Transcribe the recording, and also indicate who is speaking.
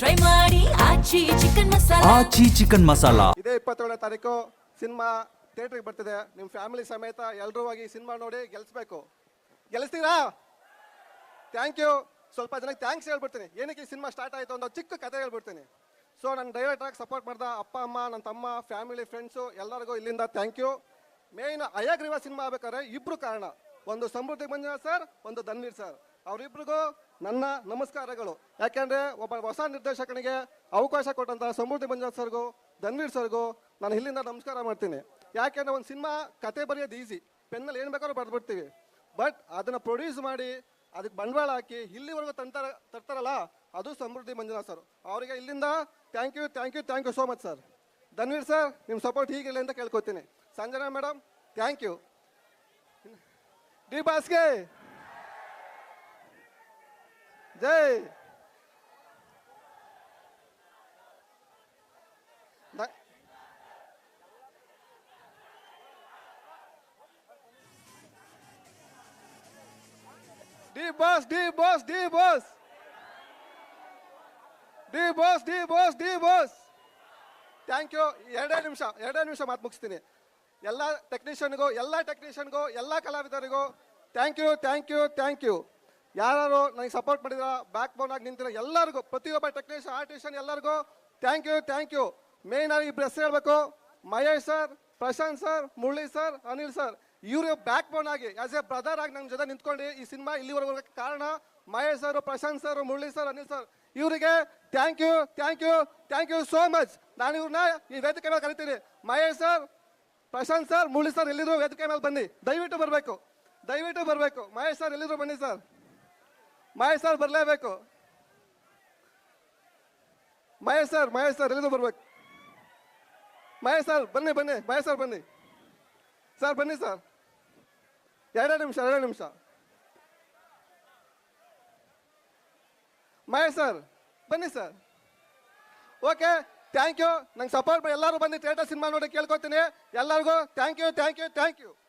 Speaker 1: Try ಮಾಡಿ ಆಚಿ chicken masala.
Speaker 2: ಆಚಿ chicken masala
Speaker 3: ಇದೇ 27ನೇ ತಾರೀಕು ಸಿನಿಮಾ ಥಿಯೇಟ್ರಿಗೆ ಬರ್ತಿದೆ. ನಿಮ್ಮ ಫ್ಯಾಮಿಲಿ ಸಮೇತ ಎಲ್ಲರೂ ಹೋಗಿ ಸಿನಿಮಾ ನೋಡಿ ಗೆಲ್ಲಿಸ್ಬೇಕು. ಗೆಲ್ಲಿಸ್ತೀರಾ? Thank you. ಸ್ವಲ್ಪ ಜನಕ್ಕೆ ಥ್ಯಾಂಕ್ಸ್ ಹೇಳ್ಬಿಡ್ತೀನಿ. ಏನಕ್ಕೆ ಈ ಸಿನಿಮಾ ಸ್ಟಾರ್ಟ್ ಆಯಿತು ಅಂತ ಚಿಕ್ಕ ಕತೆ ಹೇಳ್ಬಿಡ್ತೀನಿ. ಸೊ ನನ್ನ ಡೈರೆಕ್ಟ್ರಾಗಿ ಸಪೋರ್ಟ್ ಮಾಡಿದ ಅಪ್ಪ ಅಮ್ಮ, ನನ್ನ ತಮ್ಮ, ಫ್ಯಾಮಿಲಿ, ಫ್ರೆಂಡ್ಸು ಎಲ್ಲರಿಗೂ ಇಲ್ಲಿಂದ ಥ್ಯಾಂಕ್ ಯು. ಮೇಯ್ನ್ ಅಯಗ್ರೀವ ಸಿನಿಮಾ ಆಗ್ಬೇಕಾದ್ರೆ ಇಬ್ಬರು ಕಾರಣ. ಒಂದು ಸಮೃದ್ಧಿ ಮಂಜುನಾಥ್ ಸರ್, ಒಂದು ಧನ್ವೀರ್ ಸರ್. ಅವರಿಬ್ರಿಗೂ ನನ್ನ ನಮಸ್ಕಾರಗಳು. ಯಾಕೆಂದರೆ ಒಬ್ಬ ಹೊಸ ನಿರ್ದೇಶಕನಿಗೆ ಅವಕಾಶ ಕೊಟ್ಟಂಥ ಸಮೃದ್ಧಿ ಮಂಜುನಾಥ್ ಸರ್ಗೂ ಧನ್ವೀರ್ ಸರ್ಗೂ ನಾನು ಇಲ್ಲಿಂದ ನಮಸ್ಕಾರ ಮಾಡ್ತೀನಿ. ಯಾಕೆಂದರೆ ಒಂದು ಸಿನಿಮಾ ಕತೆ ಬರೆಯೋದು ಈಸಿ, ಪೆನ್ನಲ್ಲಿ ಏನು ಬೇಕಾದ್ರೂ ಬರೆದ್ಬಿಡ್ತೀವಿ. ಬಟ್ ಅದನ್ನು ಪ್ರೊಡ್ಯೂಸ್ ಮಾಡಿ ಅದಕ್ಕೆ ಬಂಡವಾಳ ಹಾಕಿ ಇಲ್ಲಿವರೆಗೂ ತರ್ತಾರಲ್ಲ, ಅದು ಸಮೃದ್ಧಿ ಮಂಜುನಾಥ್ ಸರ್. ಅವರಿಗೆ ಇಲ್ಲಿಂದ thank you, thank you, thank you so much sir. Dhanveer sir, ನಿಮ್ಮ ಸಪೋರ್ಟ್ ಹೀಗಿಲ್ಲ ಅಂತ ಕೇಳ್ಕೊತೀನಿ. Sanjana madam, thank you. D ಬಾಸ್ಗೆ ಜೈ. D boss, D boss, D boss, D boss, D boss, D boss. Thank you. ಎರಡೇ ನಿಮಿಷ ಮಾತು ಮುಗಿಸ್ತೀನಿ. ಎಲ್ಲ ಟೆಕ್ನಿಷಿಯನ್ಗೂ, ಎಲ್ಲ ಕಲಾವಿದರಿಗೂ thank you, thank you, thank you. ಯಾರು ನನಗೆ ಸಪೋರ್ಟ್ ಮಾಡಿದ್ರ, ಬ್ಯಾಕ್ ಬೋನ್ ಆಗಿ ನಿಂತಿರೋ ಎಲ್ಲರಿಗೂ, ಪ್ರತಿಯೊಬ್ಬ ಟೆಕ್ನಿಷಿಯನ್, ಆರ್ಟಿಷಿಯನ್ ಎಲ್ಲರಿಗೂ thank you, thank you. Main ಆಗಿ ಇಬ್ಬರು ಹೆಸರು ಹೇಳ್ಬೇಕು. Mahesh sir, Prashant sir, Murali sir, Anil sir. ಇವರು ಬ್ಯಾಕ್ ಬೋನ್ ಆಗಿ ಆಸ್ ಎ ಬ್ರದರ್ ಆಗಿ ನನ್ನ ಜೊತೆ ನಿಂತ್ಕೊಂಡು ಈ ಸಿನಿಮಾ ಇಲ್ಲಿವರೆಗೂ ಕಾರಣ Mahesh sir, Prashant sir, Murali sir, Anil sir. ಇವರಿಗೆ thank you, thank you, thank you so much. ನಾನು ಇವ್ರನ್ನ ಈ ವೇದಿಕೆ ಮೇಲೆ ಕರಿತೀನಿ. Mahesh sir, Prashant sir, Murali sir ಎಲ್ಲಿದ್ರು ವೇದಿಕೆ ಮೇಲೆ ಬನ್ನಿ. ದಯವಿಟ್ಟು ಬರಬೇಕು. ಮಹೇಶ್ ಸರ್ ಎಲ್ಲಿದ್ರು ಬನ್ನಿ ಸರ್. ಮಹೇಶ್ ಸರ್ ಬರಲೇಬೇಕು. ಮಹೇಶ್ ಸರ್ ಎಲ್ಲಿದ್ರು ಬರ್ಬೇಕು. ಮಹೇಶ್ ಸರ್ ಬನ್ನಿ. ಮಹೇಶ್ ಸರ್ ಬನ್ನಿ ಸರ್. ಬನ್ನಿ ಸರ್. ಎರಡೇ ನಿಮಿಷ. ಮಹೇಶ್ ಸರ್ ಬನ್ನಿ ಸರ್. Okay, thank you. ನಂಗೆ ಸಪೋರ್ಟ್ ಎಲ್ಲರೂ ಬನ್ನಿ ಥಿಯೇಟರ್ ಸಿನಿಮಾ ನೋಡಿ ಕೇಳ್ಕೊತೀನಿ. ಎಲ್ಲರಿಗೂ thank you, thank you, thank you.